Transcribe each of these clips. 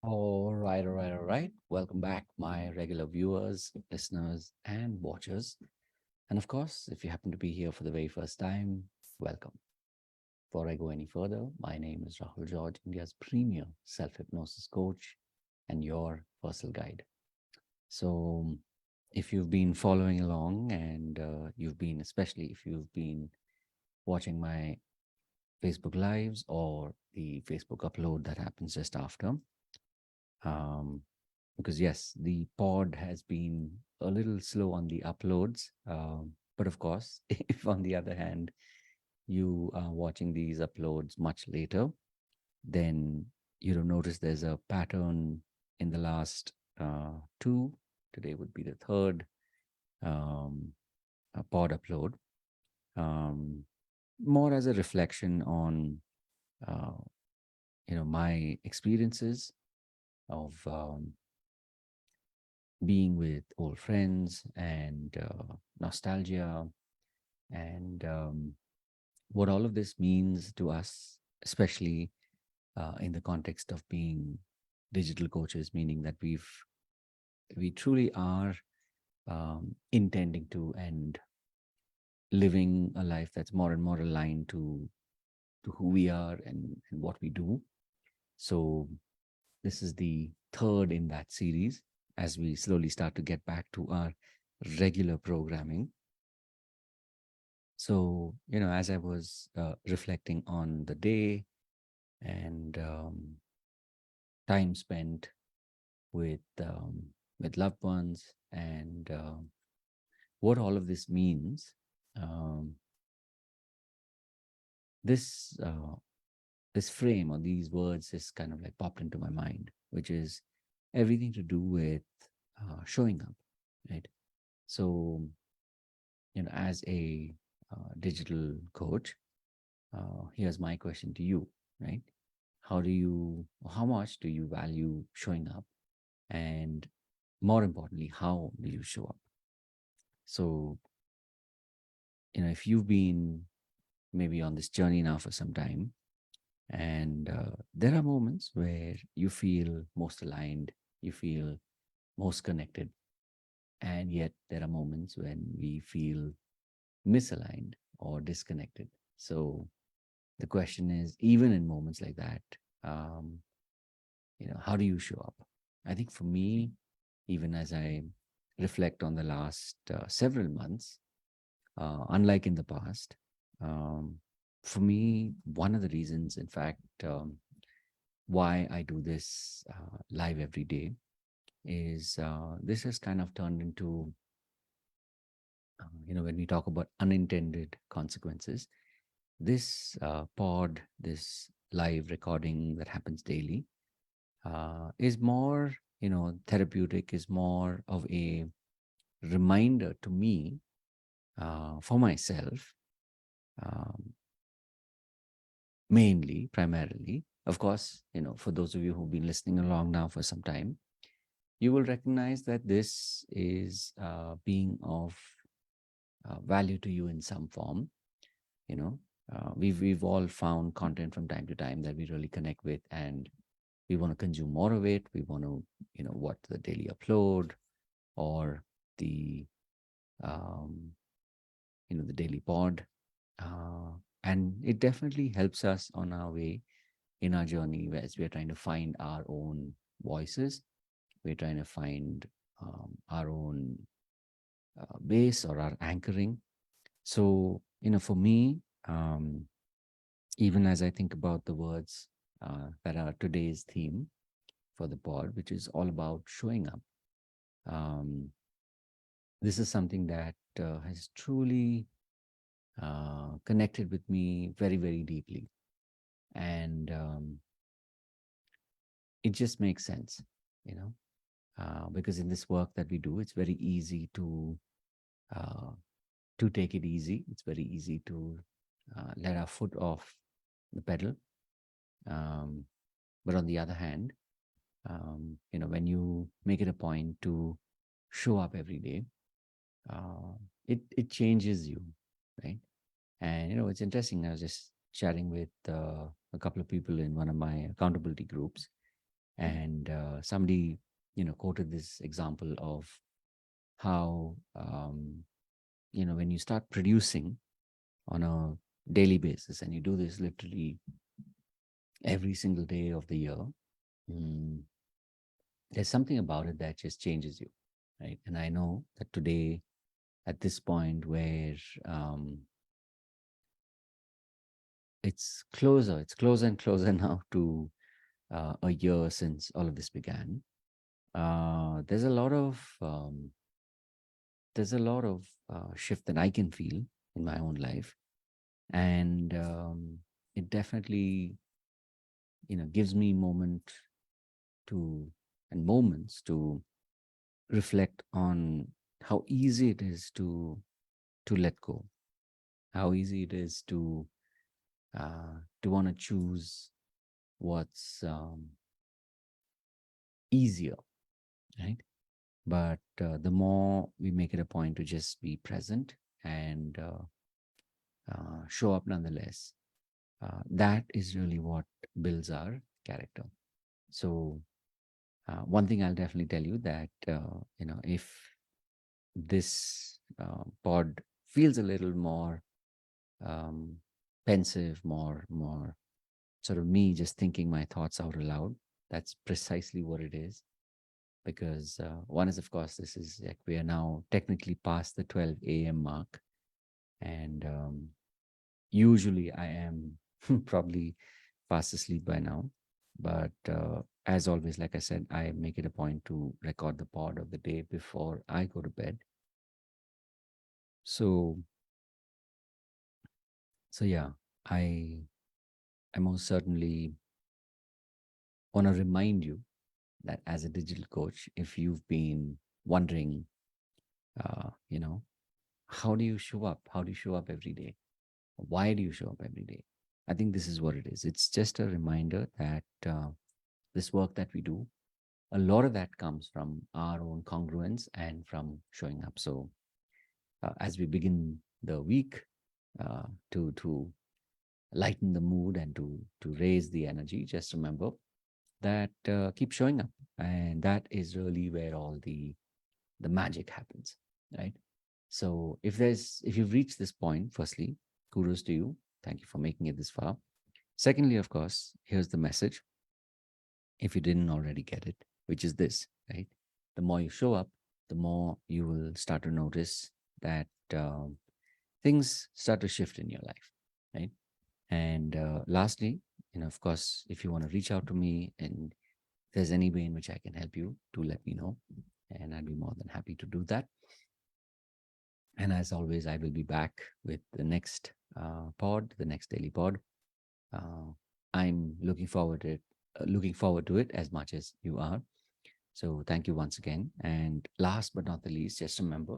All right. Welcome back, my regular viewers, listeners, and watchers. And of course, if you happen to be here for the very first time, welcome. Before I go any further, my name is Rahul George, India's premier self hypnosis coach and your personal guide. So, if you've been following along and especially if you've been watching my Facebook Lives or the Facebook upload that happens just after, um, because yes, the pod has been a little slow on the uploads. But of course, if on the other hand you are watching these uploads much later, then you'll notice there's a pattern in the last two. Today would be the third um, pod upload. Um, More as a reflection on uh, my experiences of being with old friends and nostalgia and what all of this means to us, especially in the context of being digital coaches, meaning that we truly are intending to and living a life that's more and more aligned to who we are and what we do. So this is the third in that series as we slowly start to get back to our regular programming. So, as I was reflecting on the day and time spent with loved ones and what all of this means, um, this this frame or these words is kind of like popped into my mind, which is everything to do with showing up, right? So, as a digital coach, here's my question to you, right? How much do you value showing up? And more importantly, how do you show up? So, if you've been maybe on this journey now for some time, and there are moments where you feel most aligned, you feel most connected, and yet there are moments when we feel misaligned or disconnected. So, the question is, even in moments like that, um, how do you show up? I think for me, even as I reflect on the last several months, unlike in the past, um, for me, one of the reasons, in fact, why I do this live every day is this has kind of turned into, when we talk about unintended consequences, this pod, this live recording that happens daily, is more, therapeutic, is more of a reminder to me for myself, um, mainly, primarily. Of course, for those of you who've been listening along now for some time, you will recognize that this is being of value to you in some form. You know, we've all found content from time to time that we really connect with, and we want to consume more of it. We want to, what the daily upload or the um, the daily pod, uh, and it definitely helps us on our way in our journey as we are trying to find our own voices. We're trying to find our own base or our anchoring. So, for me, even as I think about the words that are today's theme for the pod, which is all about showing up, um, this is something that has truly connected with me very, very deeply. And it just makes sense, you know, because in this work that we do, it's very easy uh, to take it easy. It's very easy to let our foot off the pedal. Um, but on the other hand, when you make it a point to show up every day, uh, it changes you, right? And it's interesting. I was just chatting with a couple of people in one of my accountability groups, And somebody, quoted this example of how, when you start producing on a daily basis, and you do this literally every single day of the year, mm, there's something about it that just changes you, right? And I know that today, at this point where um, it's closer and closer now to a year since all of this began. There's a lot of shift that I can feel in my own life, and it definitely gives me to moments to reflect on how easy it is to let go, how easy it is to want to choose what's easier, right? But the more we make it a point to just be present and show up nonetheless, that is really what builds our character. So, one thing I'll definitely tell you that, if this pod feels a little more um, pensive, more sort of me just thinking my thoughts out aloud, that's precisely what it is. Because one is, of course, this is like we are now technically past the 12 a.m. mark, and usually I am probably fast asleep by now. But as always, like I said, I make it a point to record the pod of the day before I go to bed. So, yeah, I I most certainly want to remind you that as a digital coach, if you've been wondering, uh, you know, how do you show up? How do you show up every day? Why do you show up every day? I think this is what it is. It's just a reminder that this work that we do, a lot of that comes from our own congruence and from showing up. So as we begin the week, to lighten the mood and to raise the energy, just remember that keep showing up, and that is really where all the magic happens, right? So if you've reached this point, firstly, kudos to you. Thank you for making it this far. Secondly, of course, here's the message, if you didn't already get it, which is this, right? The more you show up, the more you will start to notice that things start to shift in your life, right? And lastly, of course, if you want to reach out to me and if there's any way in which I can help you, do let me know. And I'd be more than happy to do that. And as always, I will be back with the next pod, the next daily pod. Uh, I'm looking forward to it as much as you are. So thank you once again. And last but not the least, just remember,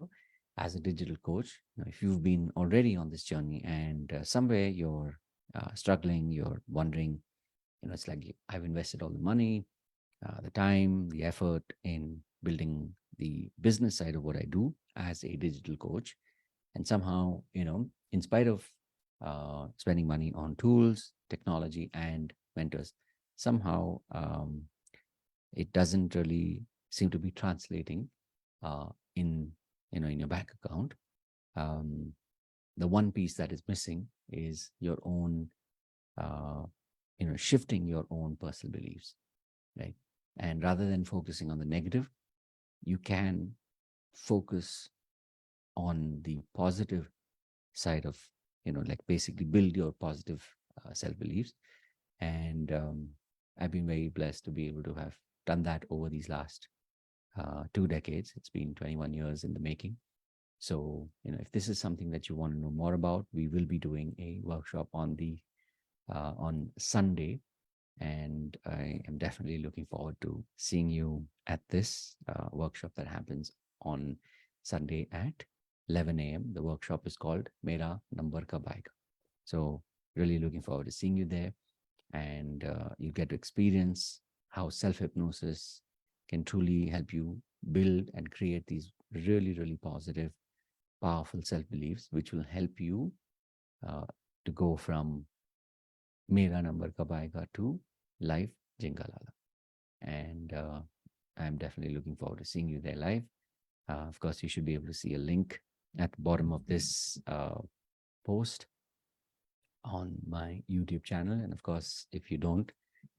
as a digital coach, if you've been already on this journey and somewhere you're struggling, you're wondering, it's like I've invested all the money, the time, the effort in building the business side of what I do as a digital coach. And somehow, in spite of spending money on tools, technology, and mentors, somehow it doesn't really seem to be translating uh, in in your bank account. Um, the one piece that is missing is your own, uh, shifting your own personal beliefs, right? And rather than focusing on the negative, you can focus on the positive side of, like basically build your positive self beliefs. And I've been very blessed to be able to have done that over these last 2 decades. It's been 21 years in the making. So, if this is something that you want to know more about, we will be doing a workshop on Sunday, and I am definitely looking forward to seeing you at this workshop that happens on Sunday at 11 a.m. The workshop is called Mera Number Ka Aayega. So, really looking forward to seeing you there, and you get to experience how self hypnosis can truly help you build and create these really, really positive, powerful self beliefs, which will help you uh, to go from Mera Number Ka Aayega to Life Jingalala. And I'm definitely looking forward to seeing you there live. Of course, you should be able to see a link at the bottom of this post on my YouTube channel. And of course, if you don't,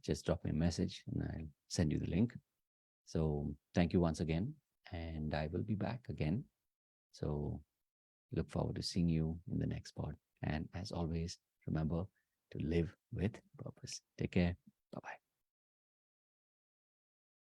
just drop me a message and I'll send you the link. So thank you once again. And I will be back again. So look forward to seeing you in the next pod. And as always, remember to live with purpose. Take care.